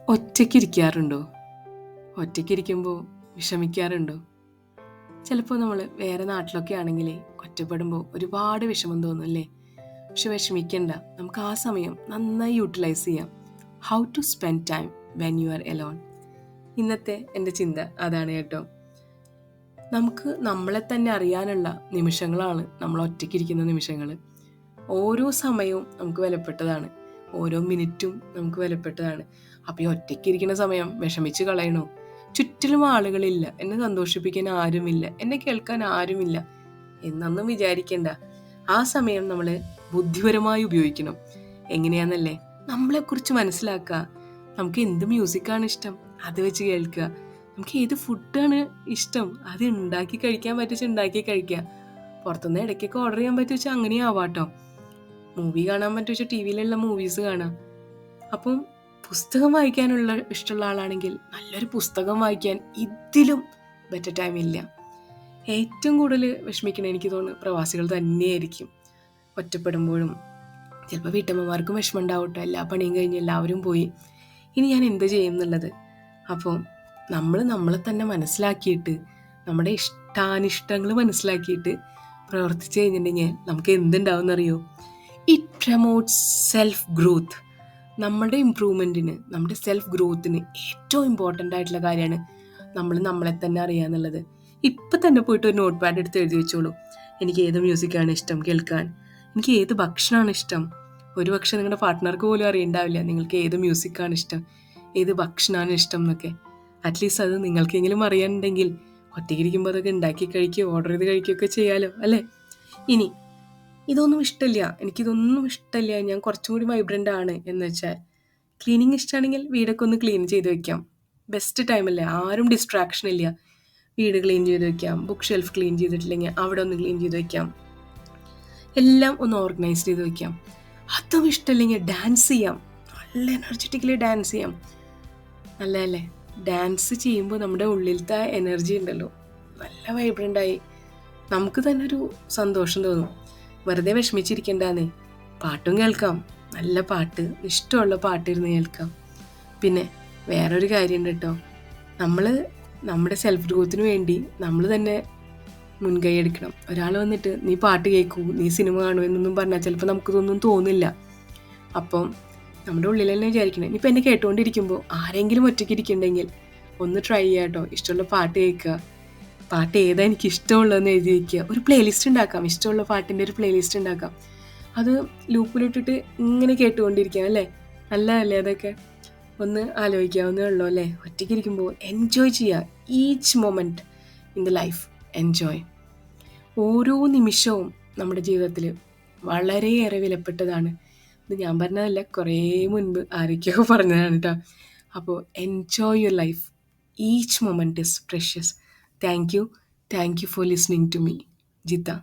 ഒറ്റയ്ക്കിരിക്കാറുണ്ടോ? ഒറ്റയ്ക്കിരിക്കുമ്പോൾ വിഷമിക്കാറുണ്ടോ? ചിലപ്പോൾ നമ്മൾ വേറെ നാട്ടിലൊക്കെ ആണെങ്കിൽ ഒറ്റപ്പെടുമ്പോൾ ഒരുപാട് വിഷമം തോന്നും അല്ലേ? പക്ഷെ വിഷമിക്കണ്ട, നമുക്ക് ആ സമയം നന്നായി യൂട്ടിലൈസ് ചെയ്യാം. How to spend time when you are alone. ഇന്നത്തെ എൻ്റെ ചിന്ത അതാണ് കേട്ടോ. നമുക്ക് നമ്മളെ തന്നെ അറിയാനുള്ള നിമിഷങ്ങളാണ് നമ്മൾ ഒറ്റയ്ക്കിരിക്കുന്ന നിമിഷങ്ങൾ. ഓരോ സമയവും നമുക്ക് വിലപ്പെട്ടതാണ്, ഓരോ മിനിറ്റും നമുക്ക് വിലപ്പെട്ടതാണ്. അപ്പോൾ ഈ ഒറ്റയ്ക്കിരിക്കുന്ന സമയം വിഷമിച്ച് കളയണോ? ചുറ്റിലും ആളുകളില്ല, എന്നെ സന്തോഷിപ്പിക്കാൻ ആരുമില്ല, എന്നെ കേൾക്കാൻ ആരുമില്ല എന്നൊന്നും വിചാരിക്കണ്ട. ആ സമയം നമ്മൾ ബുദ്ധിപരമായി ഉപയോഗിക്കണം. എങ്ങനെയാണെന്നല്ലേ? നമ്മളെക്കുറിച്ച് മനസ്സിലാക്കുക. നമുക്ക് എന്ത് മ്യൂസിക്കാണ് ഇഷ്ടം, അത് വെച്ച് കേൾക്കുക. നമുക്ക് ഏത് ഫുഡാണ് ഇഷ്ടം, അത് ഉണ്ടാക്കി കഴിക്കാൻ പറ്റുവെച്ചാൽ ഉണ്ടാക്കി കഴിക്കുക. പുറത്തുനിന്ന് ഇടയ്ക്കൊക്കെ ഓർഡർ ചെയ്യാൻ പറ്റുവെച്ചാൽ അങ്ങനെ ആവാട്ടോ. മൂവി കാണാൻ പറ്റുവെച്ചാൽ ടി വിയിലുള്ള മൂവീസ് കാണാം. അപ്പം പുസ്തകം വായിക്കാനുള്ള ഇഷ്ടമുള്ള ആളാണെങ്കിൽ നല്ലൊരു പുസ്തകം വായിക്കാൻ ഇതിലും ബെറ്റർ ടൈം ഇല്ല. ഏറ്റവും കൂടുതൽ വിഷമിക്കണം എനിക്ക് തോന്നുന്നു പ്രവാസികൾ തന്നെയായിരിക്കും. ഒറ്റപ്പെടുമ്പോഴും ചിലപ്പോൾ വീട്ടമ്മമാർക്കും വിഷമം ഉണ്ടാവട്ടോ, എല്ലാ പണിയും കഴിഞ്ഞ് എല്ലാവരും പോയി, ഇനി ഞാൻ എന്ത് ചെയ്യും എന്നുള്ളത്. അപ്പോൾ നമ്മൾ നമ്മളെ തന്നെ മനസ്സിലാക്കിയിട്ട്, നമ്മുടെ ഇഷ്ടാനിഷ്ടങ്ങൾ മനസ്സിലാക്കിയിട്ട് പ്രവർത്തിച്ചു കഴിഞ്ഞിട്ടുണ്ടെങ്കിൽ നമുക്ക് എന്തുണ്ടാവും എന്നറിയോ? It promotes self growth. നമ്മുടെ ഇമ്പ്രൂവ്മെൻറ്റിന്, നമ്മുടെ സെൽഫ് ഗ്രോത്തിന് ഏറ്റവും ഇമ്പോർട്ടൻ്റ് ആയിട്ടുള്ള കാര്യമാണ് നമ്മൾ നമ്മളെ തന്നെ അറിയുക എന്നുള്ളത്. ഇപ്പം തന്നെ പോയിട്ട് ഒരു നോട്ട് പാഡ് എടുത്ത് എഴുതി വെച്ചോളൂ. എനിക്ക് ഏത് മ്യൂസിക്കാണ് ഇഷ്ടം കേൾക്കാൻ, എനിക്ക് ഏത് ഭക്ഷണമാണ് ഇഷ്ടം. ഒരു പക്ഷേ നിങ്ങളുടെ പാർട്ട്ണർക്ക് പോലും അറിയണ്ടാവില്ല നിങ്ങൾക്ക് ഏത് മ്യൂസിക്കാണ് ഇഷ്ടം, ഏത് ഭക്ഷണമാണ് ഇഷ്ടം എന്നൊക്കെ. അറ്റ്ലീസ്റ്റ് അത് നിങ്ങൾക്കെങ്കിലും അറിയാനുണ്ടെങ്കിൽ ഒറ്റയ്ക്കിരിക്കുമ്പോൾ അതൊക്കെ ഉണ്ടാക്കി കഴിക്കുകയോ ഓർഡർ ചെയ്ത് കഴിക്കുകയൊക്കെ ചെയ്യാമല്ലോ അല്ലേ? ഇനി ഇതൊന്നും ഇഷ്ടമില്ല, എനിക്കിതൊന്നും ഇഷ്ടമില്ല, ഞാൻ കുറച്ചും കൂടി വൈബ്രൻ്റ് ആണ് എന്ന് വെച്ചാൽ, ക്ലീനിങ് ഇഷ്ടമാണെങ്കിൽ വീടൊക്കെ ഒന്ന് ക്ലീൻ ചെയ്ത് വെക്കാം. ബെസ്റ്റ് ടൈമല്ലേ, ആരും ഡിസ്ട്രാക്ഷൻ ഇല്ല. വീട് ക്ലീൻ ചെയ്ത് വെക്കാം, ബുക്ക് ഷെൽഫ് ക്ലീൻ ചെയ്തിട്ടില്ലെങ്കിൽ അവിടെ ഒന്ന് ക്ലീൻ ചെയ്ത് വെക്കാം, എല്ലാം ഒന്ന് ഓർഗനൈസ് ചെയ്ത് വെക്കാം. അതും ഇഷ്ടമില്ലെങ്കിൽ ഡാൻസ് ചെയ്യാം, നല്ല എനർജറ്റിക്കലി ഡാൻസ് ചെയ്യാം. നല്ലതല്ലേ? ഡാൻസ് ചെയ്യുമ്പോൾ നമ്മുടെ ഉള്ളിലത്തെ എനർജി ഉണ്ടല്ലോ, നല്ല വൈബ്രൻ്റായി നമുക്ക് തന്നെ ഒരു സന്തോഷം തോന്നും. വെറുതെ വിഷമിച്ചിരിക്കണ്ടാന്നേ, പാട്ടും കേൾക്കാം, നല്ല പാട്ട്, ഇഷ്ടമുള്ള പാട്ടിരുന്ന് കേൾക്കാം. പിന്നെ വേറൊരു കാര്യമുണ്ട് കേട്ടോ, നമ്മൾ നമ്മുടെ സെൽഫ് ഗ്രോത്തിന് വേണ്ടി നമ്മൾ തന്നെ മുൻകൈ എടുക്കണം. ഒരാൾ വന്നിട്ട് നീ പാട്ട് കേൾക്കൂ, നീ സിനിമ കാണൂ എന്നൊന്നും പറഞ്ഞാൽ ചിലപ്പോൾ നമുക്കിതൊന്നും തോന്നില്ല. അപ്പം നമ്മുടെ ഉള്ളിൽ തന്നെ വിചാരിക്കണം. ഇനിയിപ്പോൾ എന്നെ കേട്ടുകൊണ്ടിരിക്കുമ്പോൾ ആരെങ്കിലും ഒറ്റയ്ക്ക് ഇരിക്കുന്നുണ്ടെങ്കിൽ ഒന്ന് ട്രൈ ചെയ്യാം കേട്ടോ. ഇഷ്ടമുള്ള പാട്ട് കേൾക്കുക, പാട്ട് ഏതാ എനിക്ക് ഇഷ്ടമുള്ളതെന്ന് എഴുതി വയ്ക്കുക, ഒരു പ്ലേലിസ്റ്റ് ഉണ്ടാക്കാം, ഇഷ്ടമുള്ള പാട്ടിൻ്റെ ഒരു പ്ലേലിസ്റ്റ് ഉണ്ടാക്കാം, അത് ലൂപ്പിലിട്ടിട്ട് ഇങ്ങനെ കേട്ടുകൊണ്ടിരിക്കാം അല്ലേ? നല്ലതല്ലേ അതൊക്കെ? ഒന്ന് ആലോചിക്കാവുന്നേ ഉള്ളൂ അല്ലേ? ഒറ്റയ്ക്കിരിക്കുമ്പോൾ എൻജോയ് ചെയ്യുക, each moment in the life enjoy. ഓരോ നിമിഷവും നമ്മുടെ ജീവിതത്തിൽ വളരെയേറെ വിലപ്പെട്ടതാണ്. ഇത് ഞാൻ പറഞ്ഞതല്ല, കുറേ മുൻപ് ആരൊക്കെയോ പറഞ്ഞതാണ് കേട്ടോ. അപ്പോൾ enjoy your life, each moment is precious. Thank you for listening to me, Jita.